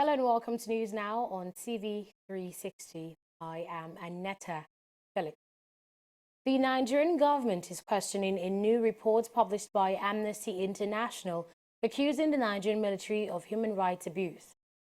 Hello and welcome to News Now on TV360. I am Aneta Philip. The Nigerian government is questioning a new report published by Amnesty International accusing the Nigerian military of human rights abuse.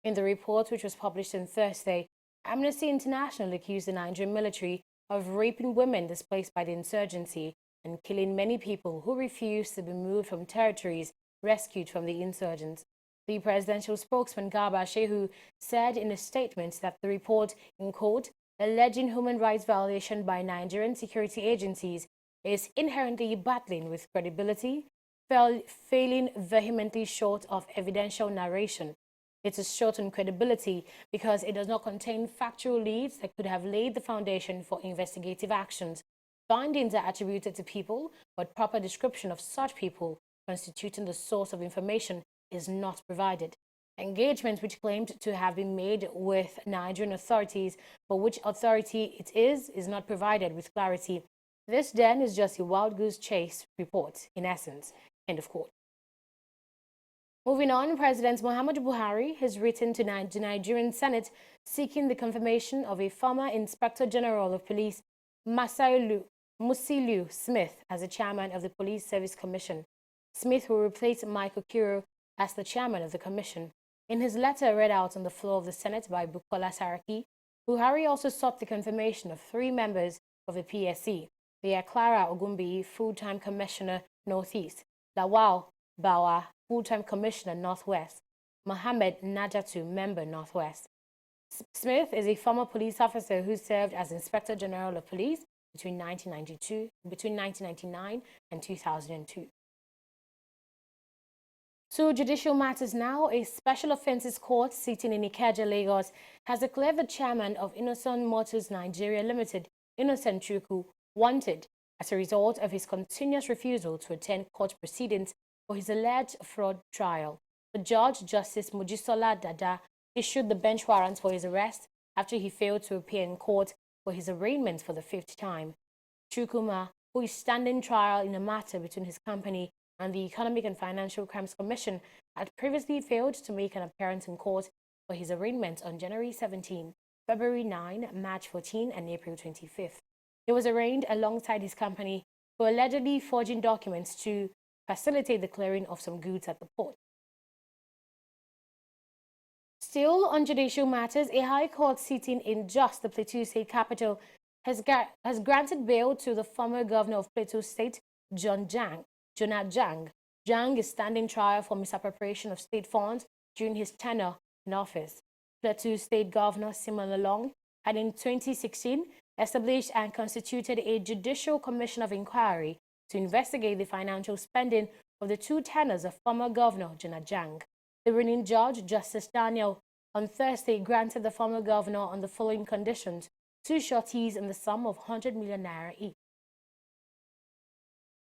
In the report, which was published on Thursday, Amnesty International accused the Nigerian military of raping women displaced by the insurgency and killing many people who refused to be moved from territories rescued from the insurgents. The presidential spokesman Garba Shehu said in a statement that the report, in quote, alleging human rights violation by Nigerian security agencies is inherently battling with credibility, failing vehemently short of evidential narration. It is short on credibility because it does not contain factual leads that could have laid the foundation for investigative actions. Findings are attributed to people, but proper description of such people constituting the source of information is not provided. Engagements which claimed to have been made with Nigerian authorities, but which authority it is not provided with clarity. This then is just a wild goose chase report, in essence. End of quote. Moving on, President Muhammadu Buhari has written to the Nigerian Senate seeking the confirmation of a former Inspector General of Police, Musiliu Smith, as the chairman of the Police Service Commission. Smith will replace Michael Kiro as the chairman of the commission. In his letter read out on the floor of the Senate by Bukola Saraki, Buhari also sought the confirmation of 3 members of the PSC. They are Clara Ogumbi, full-time commissioner Northeast, Lawal Bawa, full-time commissioner Northwest, Mohammed Najatu, member Northwest. Smith is a former police officer who served as Inspector General of Police between 1999 and 2002. To judicial matters now, a special offences court sitting in Ikeja, Lagos, has declared the chairman of Innocent Motors Nigeria Limited, Innocent Chukwu, wanted as a result of his continuous refusal to attend court proceedings for his alleged fraud trial. The judge, Justice Mojisola Dada, issued the bench warrant for his arrest after he failed to appear in court for his arraignment for the 5th time. Chukwuma, who is standing trial in a matter between his company and the Economic and Financial Crimes Commission, had previously failed to make an appearance in court for his arraignment on January 17, February 9, March 14, and April 25th. He was arraigned alongside his company for allegedly forging documents to facilitate the clearing of some goods at the port. Still on judicial matters, a high court sitting in Jos, the Plateau State capital, has granted bail to the former governor of Plateau State, Jonah Jang. Jang is standing trial for misappropriation of state funds during his tenure in office. Plateau State Governor Simon Lalong had in 2016 established and constituted a judicial commission of inquiry to investigate the financial spending of the 2 tenures of former governor Jonah Jang. The reigning judge, Justice Daniel, on Thursday granted the former governor on the following conditions: 2 sureties in the sum of 100 million naira each.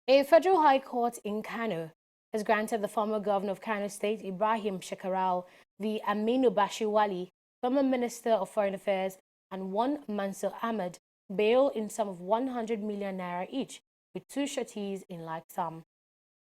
A federal high court in Kano has granted the former governor of Kano State, Ibrahim Shekarau, the Aminu Bashiwali, former Minister of Foreign Affairs, and one Mansur Ahmed, bail in sum of 100 million naira each, with 2 sureties in like sum,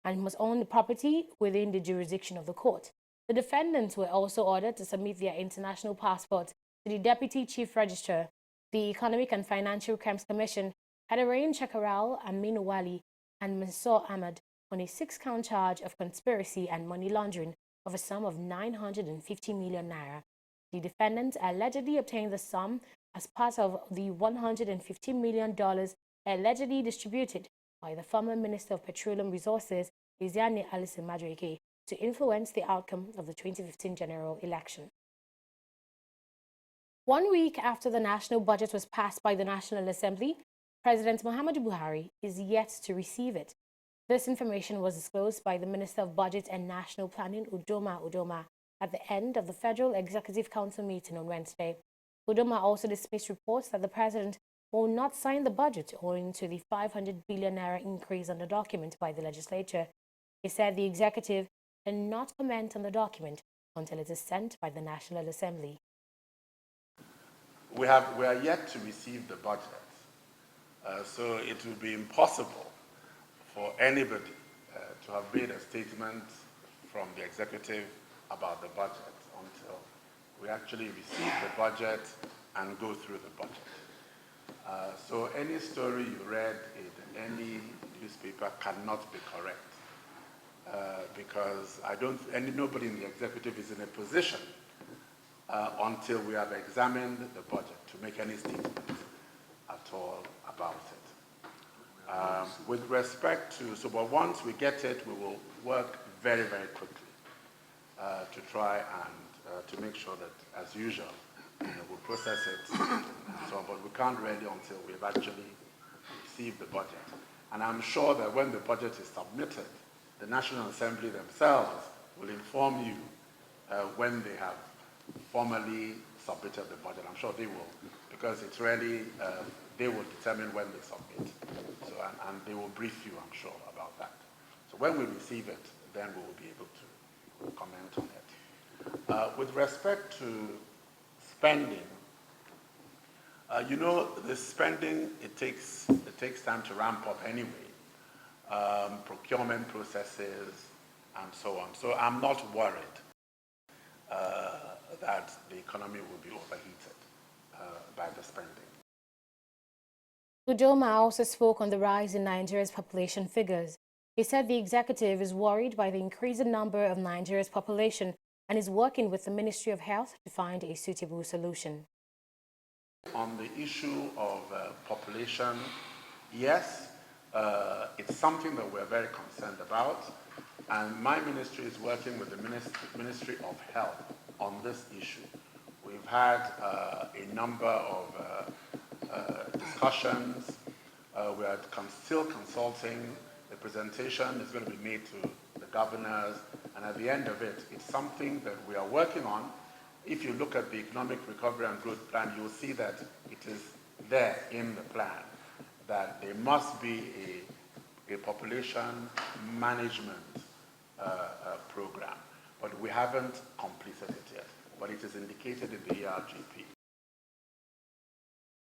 and must own the property within the jurisdiction of the court. The defendants were also ordered to submit their international passports to the Deputy Chief Registrar. The Economic and Financial Crimes Commission had arraigned Shekarau, Aminu Wali, and Mansur Ahmed on a 6-count charge of conspiracy and money laundering of a sum of 950 million naira. The defendants allegedly obtained the sum as part of the $150 million allegedly distributed by the former Minister of Petroleum Resources, Iziani Alison Madueke, to influence the outcome of the 2015 general election. 1 week after the national budget was passed by the National Assembly, President Muhammadu Buhari is yet to receive it. This information was disclosed by the Minister of Budget and National Planning, Udoma, at the end of the Federal Executive Council meeting on Wednesday. Udoma also dismissed reports that the president will not sign the budget owing to the 500 billion naira increase on the document by the legislature. He said the executive cannot comment on the document until it is sent by the National Assembly. We are yet to receive the budget. So it will be impossible for anybody to have made a statement from the executive about the budget until We actually receive the budget and go through the budget. So any story you read in any newspaper cannot be correct because nobody in the executive is in a position until we have examined the budget to make any statement at all about it. With respect to, but once we get it, we will work very, very quickly to try and to make sure that, as usual, we'll process it and so on, but we can't really until we've actually received the budget. And I'm sure that when the budget is submitted, the National Assembly themselves will inform you when they have formally submitted the budget. I'm sure they will, because it's really, they will determine when they submit. So, and they will brief you, I'm sure, about that. So when we receive it, then we will be able to comment on it. With respect to spending, the spending, it takes time to ramp up anyway. Procurement processes and so on. So I'm not worried that the economy will be overheated by the spending. Udoma also spoke on the rise in Nigeria's population figures. He said the executive is worried by the increasing number of Nigeria's population and is working with the Ministry of Health to find a suitable solution. On the issue of population, yes, it's something that we're very concerned about, and my ministry is working with the Ministry of Health on this issue. We've had a number of discussions. We are still consulting. The presentation is going to be made to the governors, and at the end of it, it's something that we are working on. If you look at the Economic Recovery and Growth Plan, you'll see that it is there in the plan that there must be a population management program, but we haven't completed it yet, but it is indicated in the ERGP.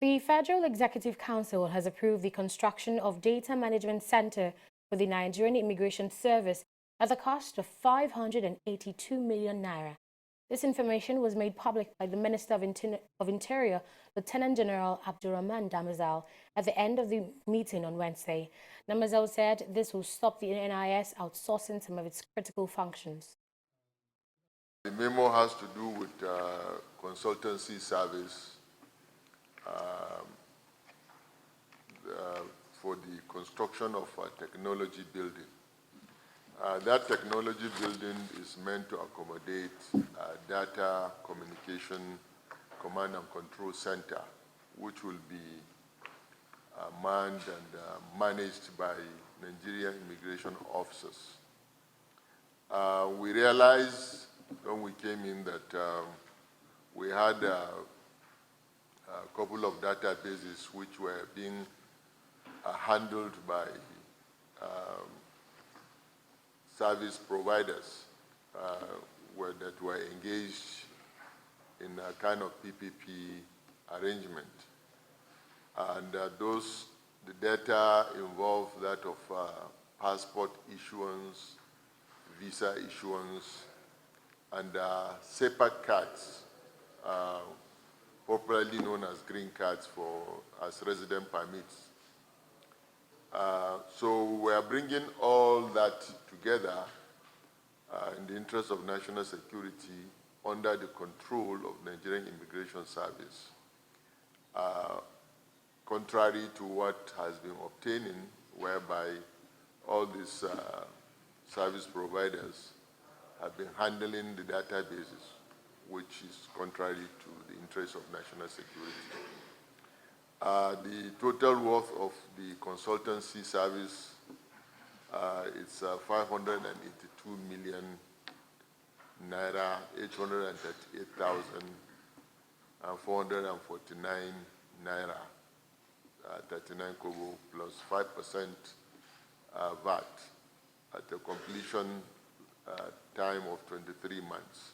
The Federal Executive Council has approved the construction of Data Management Center for the Nigerian Immigration Service at the cost of 582 million naira. This information was made public by the Minister of Interior, Lieutenant General Abdurrahman Damazal, at the end of the meeting on Wednesday. Damazal said this will stop the NIS outsourcing some of its critical functions. The memo has to do with consultancy service for the construction of a technology building. That technology building is meant to accommodate data communication command and control center, which will be manned and managed by Nigerian immigration officers. We realized when we came in that we had a couple of databases which were being handled by service providers that were engaged in a kind of PPP arrangement. And the data involve that of passport issuance, visa issuance, and separate cards, popularly known as green cards as resident permits. So we are bringing all that together in the interest of national security under the control of Nigerian Immigration Service, contrary to what has been obtaining, whereby all these service providers have been handling the databases, which is contrary to the interest of national security. The total worth of the consultancy service is 582 million naira, 838,449 naira, 39 kobo plus 5% VAT at a completion time of 23 months.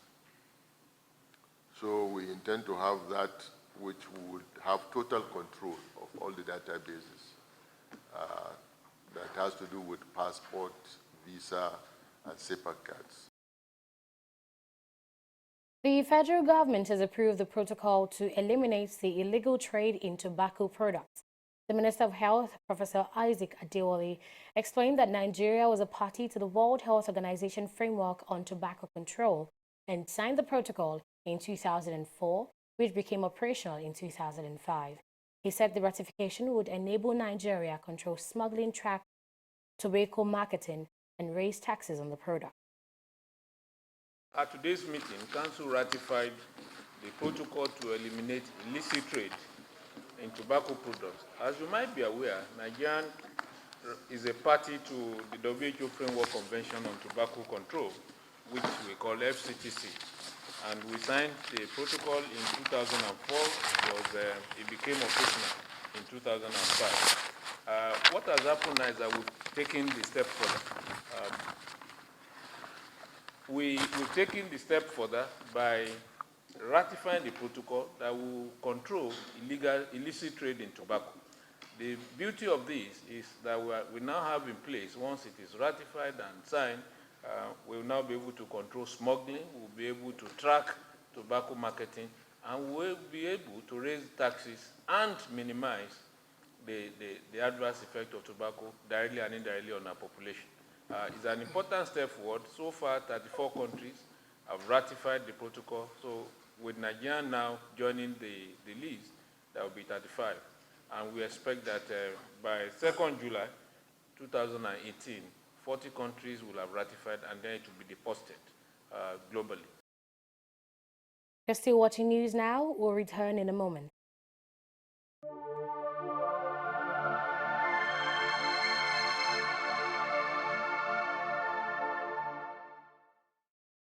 So we intend to have that, which would have total control of all the databases that has to do with passport, visa, and SEPA cards. The federal government has approved the protocol to eliminate the illegal trade in tobacco products. The Minister of Health, Professor Isaac Adewale, explained that Nigeria was a party to the World Health Organization Framework on Tobacco Control and signed the protocol in 2004, which became operational in 2005. He said the ratification would enable Nigeria control smuggling, track tobacco marketing, and raise taxes on the product. At today's meeting, Council ratified the protocol to eliminate illicit trade in tobacco products. As you might be aware, Nigeria is a party to the WHO Framework Convention on Tobacco Control, which we call FCTC. And we signed the protocol in 2004, it became operational in 2005. What has happened now is that we've taken the step further. We've taken the step further by ratifying the protocol that will control illicit trade in tobacco. The beauty of this is that we now have in place, once it is ratified and signed, we'll now be able to control smuggling, we'll be able to track tobacco marketing, and we'll be able to raise taxes and minimize the adverse effect of tobacco directly and indirectly on our population. It's an important step forward. So far, 34 countries have ratified the protocol. So with Nigeria now joining the list, that will be 35. And we expect that by 2nd July 2018, 40 countries will have ratified, and then it will be deposited globally. You're still watching News Now. We'll return in a moment.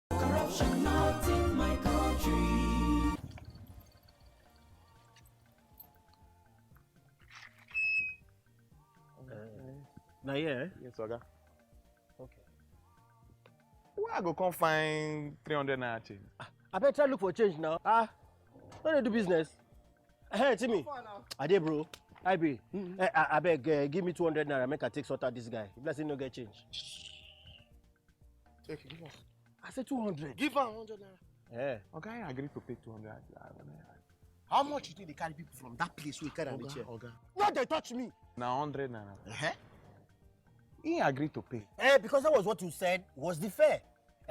Corruption not in my country. Now, yeah. Yes, Oga. Okay. Where I go come find 300 naira change? I better try look for change now. Don't they do business? Hey, Timmy. I did, bro. I be. I beg, give me 200 naira. Make I take sort out this guy. If let's say no get change. Take it, give us. I said 200. Give her 100 naira. Yeah. Okay, I agree to pay 200 naira. How much you think they carry people from that place we carry on the chair? Oga. No, they touch me. Now 100 naira. He agreed to pay. Because that was what you said was the fair.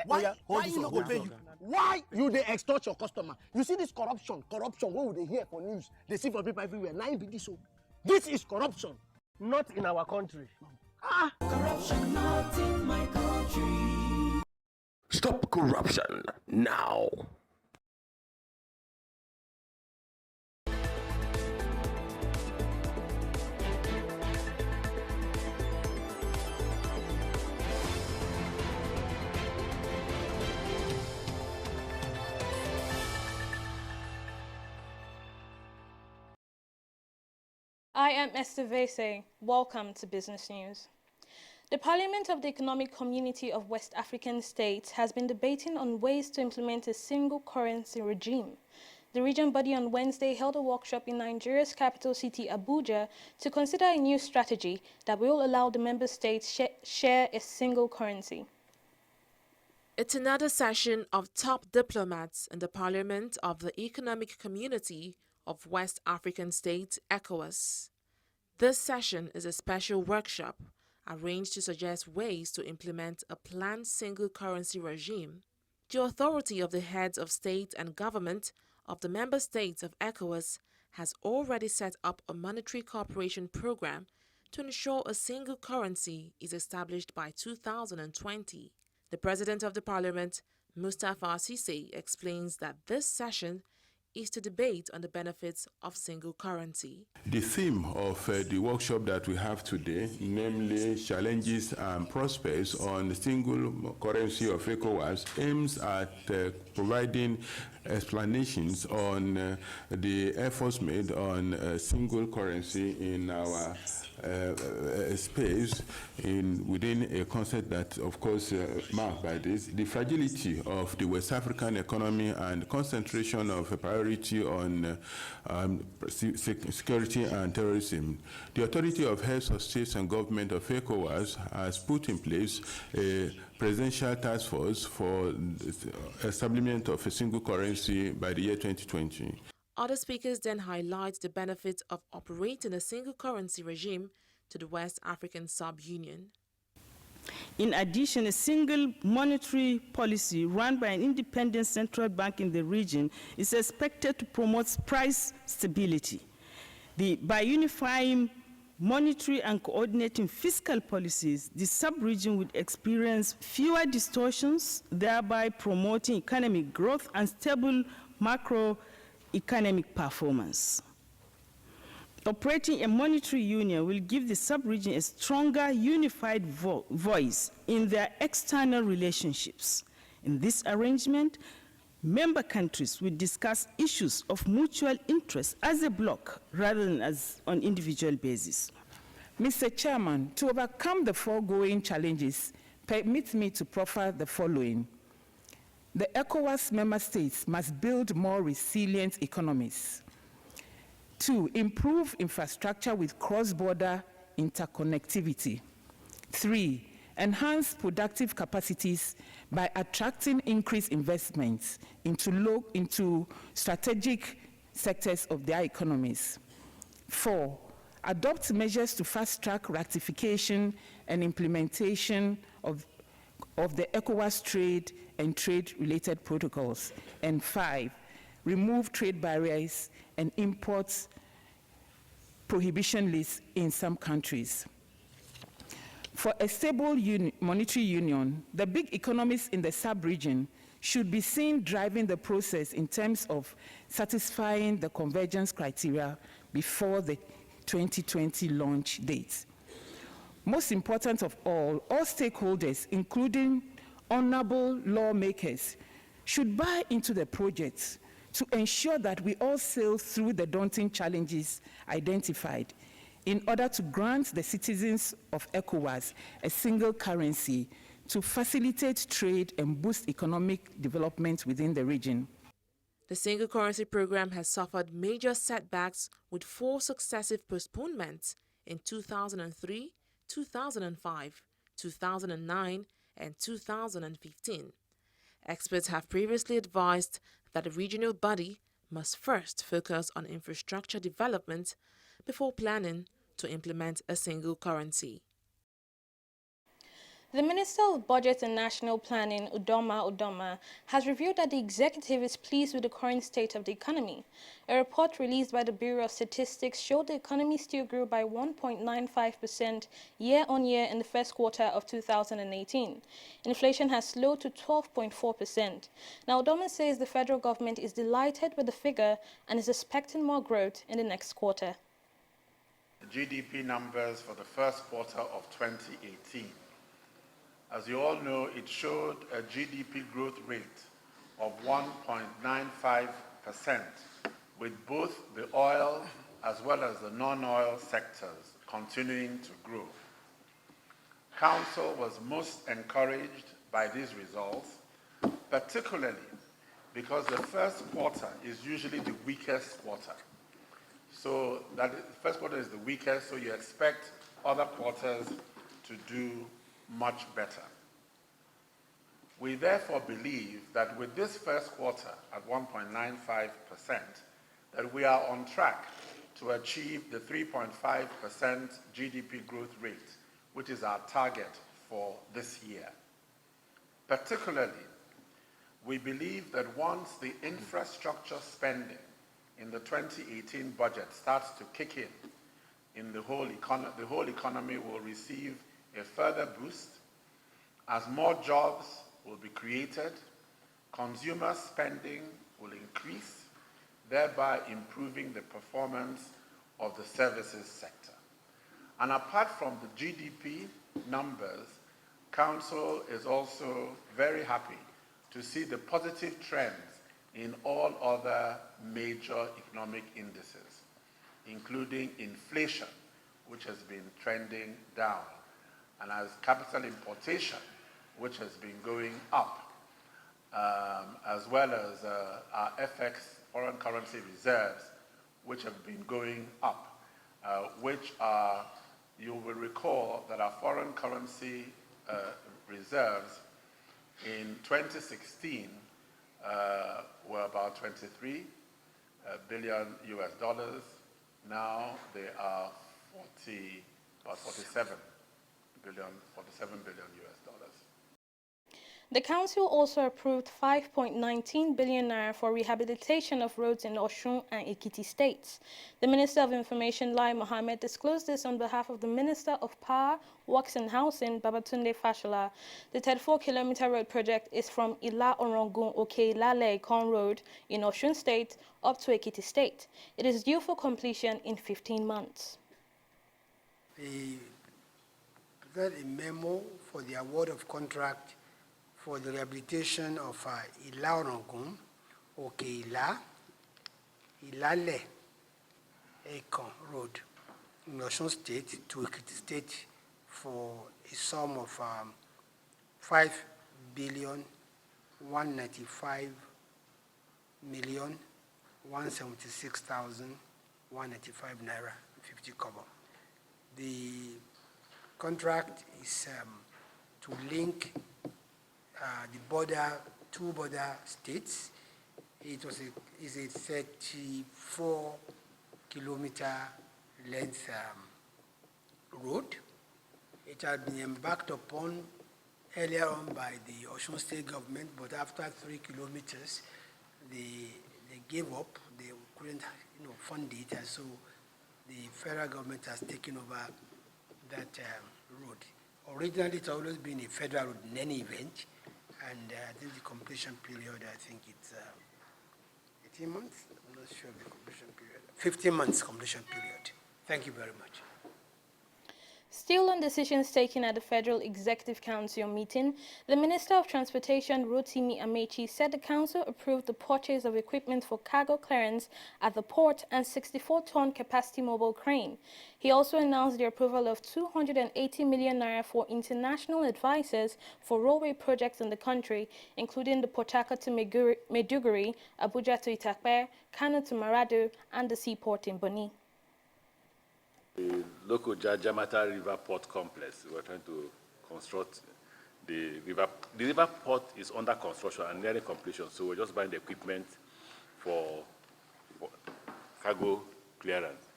Why you not go pay you? Why you they extort your customer? You see this corruption what would they hear for news? They see for people everywhere. Now be this so. This is corruption, not in our country. Corruption not in my country. Stop corruption now. I am Esther Vese. Welcome to Business News. The Parliament of the Economic Community of West African States has been debating on ways to implement a single currency regime. The region body on Wednesday held a workshop in Nigeria's capital city, Abuja, to consider a new strategy that will allow the member states share a single currency. It's another session of top diplomats in the Parliament of the Economic Community of West African States, ECOWAS. This session is a special workshop arranged to suggest ways to implement a planned single currency regime. The authority of the heads of state and government of the member states of ECOWAS has already set up a monetary cooperation program to ensure a single currency is established by 2020. The President of the Parliament, Mustafa Sise, explains that this session is to debate on the benefits of single currency. The theme of the workshop that we have today, namely challenges and prospects on the single currency of ECOWAS, aims at providing explanations on the efforts made on a single currency in our space within a concept that, of course, marked by this, the fragility of the West African economy and concentration of a priority on security and terrorism. The authority of heads of states and government of ECOWAS has put in place a presidential task force for the establishment of a single currency by the year 2020. Other speakers then highlight the benefits of operating a single currency regime to the West African Sub-Union. In addition, a single monetary policy run by an independent central bank in the region is expected to promote price stability. By unifying monetary and coordinating fiscal policies, the sub-region would experience fewer distortions, thereby promoting economic growth and stable macroeconomic performance. Operating a monetary union will give the sub-region a stronger, unified voice in their external relationships. In this arrangement, member countries will discuss issues of mutual interest as a bloc rather than as on individual basis. Mr. Chairman, to overcome the foregoing challenges, permit me to proffer the following. The ECOWAS member states must build more resilient economies. 2, improve infrastructure with cross-border interconnectivity. 3, enhance productive capacities by attracting increased investments into strategic sectors of their economies. 4, adopt measures to fast-track ratification and implementation of the ECOWAS trade and trade-related protocols. And 5, remove trade barriers and import prohibition lists in some countries. For a stable monetary union, the big economies in the sub-region should be seen driving the process in terms of satisfying the convergence criteria before the 2020 launch date. Most important of all stakeholders, including honorable lawmakers, should buy into the project to ensure that we all sail through the daunting challenges identified in order to grant the citizens of ECOWAS a single currency to facilitate trade and boost economic development within the region. The single currency program has suffered major setbacks with 4 successive postponements in 2003, 2005, 2009, and 2015. Experts have previously advised that the regional body must first focus on infrastructure development before planning to implement a single currency. The Minister of Budget and National Planning, Udoma, has revealed that the executive is pleased with the current state of the economy. A report released by the Bureau of Statistics showed the economy still grew by 1.95% year-on-year in the first quarter of 2018. Inflation has slowed to 12.4%. Now, Udoma says the federal government is delighted with the figure and is expecting more growth in the next quarter. The GDP numbers for the first quarter of 2018. As you all know, it showed a GDP growth rate of 1.95%, with both the oil as well as the non-oil sectors continuing to grow. Council was most encouraged by these results, particularly because the first quarter is usually the weakest quarter. So the first quarter is the weakest, so you expect other quarters to do much better. We therefore believe that with this first quarter at 1.95%, that we are on track to achieve the 3.5% GDP growth rate, which is our target for this year. Particularly, we believe that once the infrastructure spending in the 2018 budget starts to kick in the whole economy will receive a further boost as more jobs will be created, consumer spending will increase, thereby improving the performance of the services sector. And apart from the GDP numbers, Council is also very happy to see the positive trends in all other major economic indices, including inflation, which has been trending down, and as capital importation, which has been going up, as well as our FX, foreign currency reserves, which have been going up, which are, you will recall that our foreign currency reserves In 2016, were about 23 billion US dollars. Now they are about 47 billion US dollars. The council also approved 5.19 billion naira for rehabilitation of roads in Osun and Ekiti states. The Minister of Information, Lai Mohammed, disclosed this on behalf of the Minister of Power, Works and Housing, Babatunde Fashola. The 34-kilometer road project is from Ila Orongun Oke Lale Ekon Road in Osun State up to Ekiti State. It is due for completion in 15 months. They prepared a memo for the award of contract for the rehabilitation of Ila Orongun, Oke Ilale Ekon Road in Osun State to Ekiti State for a sum of 5,195,176,185 naira 50 kobo. The contract is to link the two border states. It is a 34-kilometer length road. It had been embarked upon earlier on by the Osun State government, but after 3 kilometers, they gave up. They couldn't, fund it, and so the federal government has taken over that road. Originally, it's always been a federal road in any event, and I think the completion period, I think it's 18 months. I'm not sure of the completion period. 15 months completion period. Thank you very much. Still on decisions taken at the Federal Executive Council meeting, the Minister of Transportation, Rotimi Amechi, said the Council approved the purchase of equipment for cargo clearance at the port and 64-ton capacity mobile crane. He also announced the approval of 280 million naira for international advisors for railway projects in the country, including the Port Harcourt to Maiduguri, Abuja to Itakpe, Kano to Maradu, and the seaport in Boni. The local Jamata River Port Complex, we're trying to construct the river. The river port is under construction and nearing completion, so we're just buying the equipment for cargo clearance.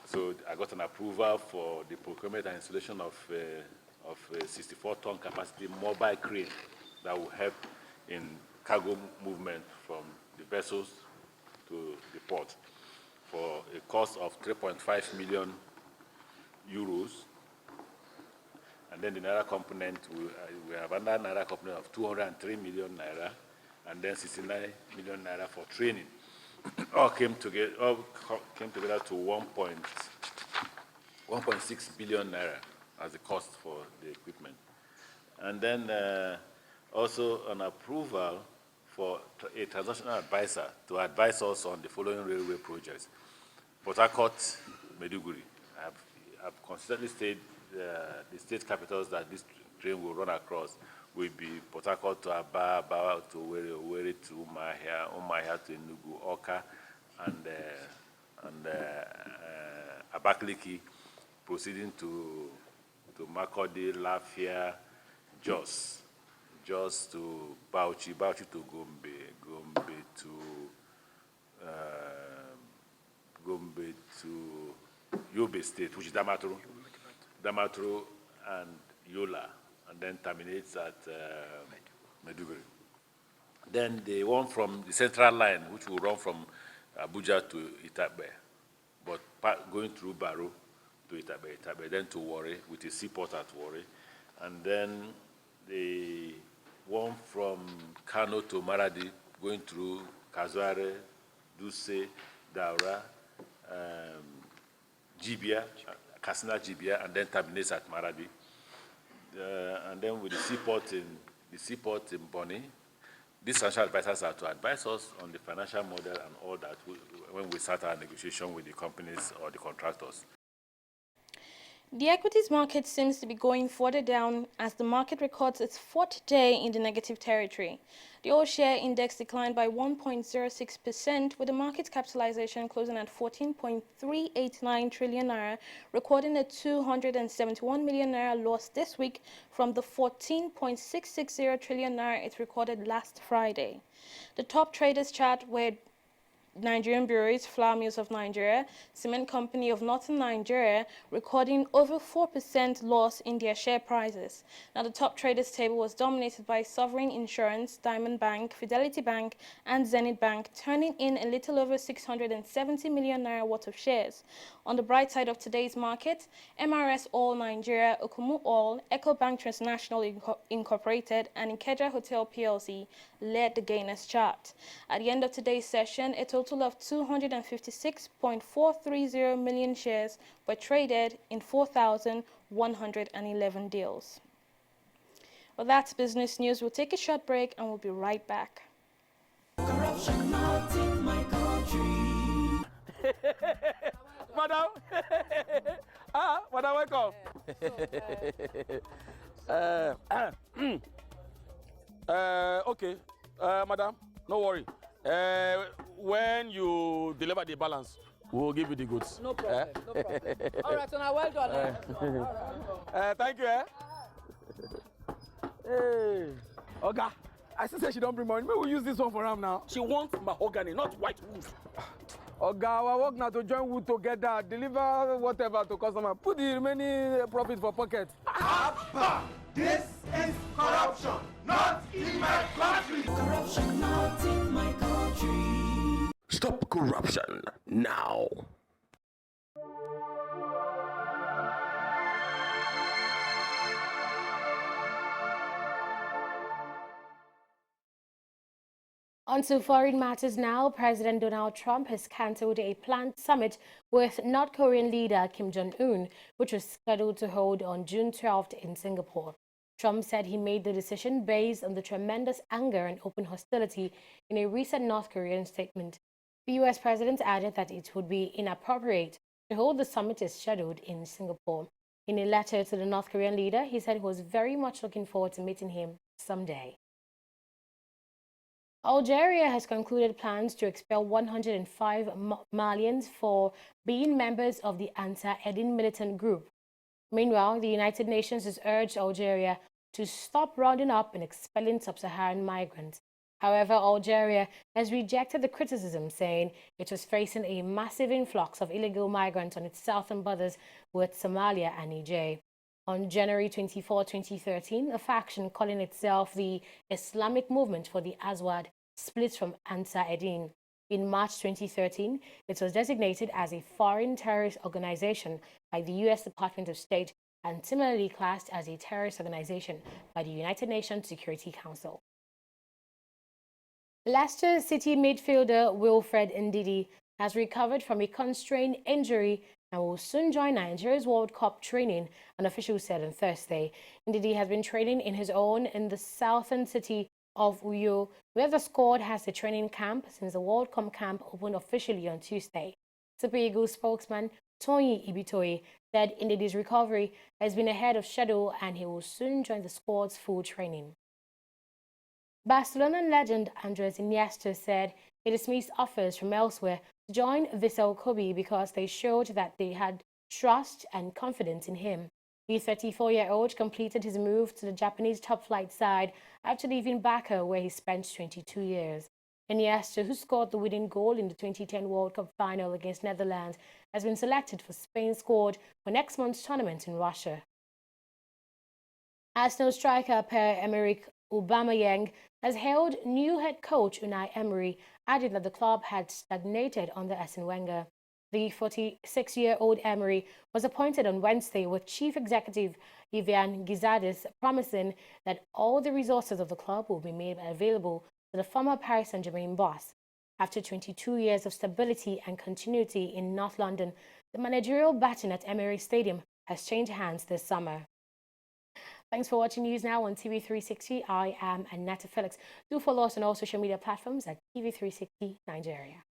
So I got an approval for the procurement and installation of a 64-ton capacity mobile crane that will help in cargo movement from the vessels to the port for a cost of 3.5 million euros, and then the Naira component, we have another Naira component of 203 million Naira, and then 69 million Naira for training. All came together to 1.6 billion Naira as the cost for the equipment. And then also an approval for a transactional advisor to advise us on the following railway projects. Port Harcourt, Maiduguri. I've consistently stated the state capitals that this train will run across will be Port Harcourt to Aba, Aba to Owerri to Umuahia to Enugu, Awka, and Abakaliki, proceeding to Makurdi, Lafia, Jos to Bauchi, Bauchi to Gombe, Gombe to Yobe State, which is Damaturu and Yola, and then terminates at Maiduguri. Then the one from the central line, which will run from Abuja to Itakpe, but going through Baro to Itakpe, then to Warri, with a seaport at Warri, and then the one from Kano to Maradi, going through Kazuare, Duse, Daura, Jibia, Katsina Jibia, and then terminates at Maradi. And then with the seaport in Boni, these financial advisors are to advise us on the financial model and all that when we start our negotiation with the companies or the contractors. The equities market seems to be going further down as the market records its fourth day in the negative territory. The all-share index declined by 1.06%, with the market capitalization closing at 14.389 trillion naira, recording a 271 million naira loss this week from the 14.660 trillion naira it recorded last Friday. The top traders chart were Nigerian Breweries, Flour Mills of Nigeria, Cement Company of Northern Nigeria, recording over 4% loss in their share prices. Now, the top traders table was dominated by Sovereign Insurance, Diamond Bank, Fidelity Bank, and Zenith Bank, turning in a little over 670 million naira worth of shares. On the bright side of today's market, MRS Oil Nigeria, Okumu Oil, EcoBank Transnational Incorporated, and Ikeja Hotel PLC led the gainers chart. At the end of today's session, a total of 256.430 million shares were traded in 4,111 deals. Well, that's business news. We'll take a short break and we'll be right back. Corruption not in my country. Madam, madam, welcome. Okay, madam, no worry. When you deliver the balance, we'll give you the goods. No problem, no problem. All right, so now well done. Thank you. Hey, Oga, I still say she don't bring money. Maybe we'll use this one for him now. She wants mahogany, not white wood. Oga, our work now to join wood together, deliver whatever to customer. Put the remaining profit for pocket. This is corruption, not in my country. Corruption not in my country. Stop corruption now. On to foreign matters now. President Donald Trump has cancelled a planned summit with North Korean leader Kim Jong-un, which was scheduled to hold on June 12th in Singapore. Trump said he made the decision based on the tremendous anger and open hostility in a recent North Korean statement. The U.S. president added that it would be inappropriate to hold the summit as scheduled in Singapore. In a letter to the North Korean leader, he said he was very much looking forward to meeting him someday. Algeria has concluded plans to expel 105 Malians for being members of the Ansar-Eddin militant group. Meanwhile, the United Nations has urged Algeria to stop rounding up and expelling sub-Saharan migrants. However, Algeria has rejected the criticism, saying it was facing a massive influx of illegal migrants on its southern borders with Somalia and Niger. On January 24, 2013, a faction calling itself the Islamic Movement for the Azawad split from Ansar-Eddin. In March 2013, it was designated as a foreign terrorist organization by the U.S. Department of State and similarly classed as a terrorist organization by the United Nations Security Council. Leicester City midfielder Wilfred Ndidi has recovered from a constrained injury and will soon join Nigeria's World Cup training, an official said on Thursday. Ndidi has been training in his own in the southern city of Uyo, where the squad has a training camp since the World Cup camp opened officially on Tuesday. Super Eagles spokesman Tony Ibitoye said Ndidi's recovery has been ahead of schedule and he will soon join the squad's full training. Barcelona legend Andres Iniesta said he dismissed offers from elsewhere to join Vissel Kobe because they showed that they had trust and confidence in him. The 34-year-old completed his move to the Japanese top-flight side after leaving Barca, where he spent 22 years. Iniesta, who scored the winning goal in the 2010 World Cup final against Netherlands, has been selected for Spain's squad for next month's tournament in Russia. Arsenal striker Pierre-Emerick Aubameyang has hailed new head coach Unai Emery, adding that the club had stagnated under Arsene Wenger. The 46-year-old Emery was appointed on Wednesday with Chief Executive Ivan Gizadis promising that all the resources of the club will be made available to the former Paris Saint-Germain boss. After 22 years of stability and continuity in North London, the managerial baton at Emirates Stadium has changed hands this summer. Thanks for watching News Now on TV360. I am Annetta Felix. Do follow us on all social media platforms at TV360 Nigeria.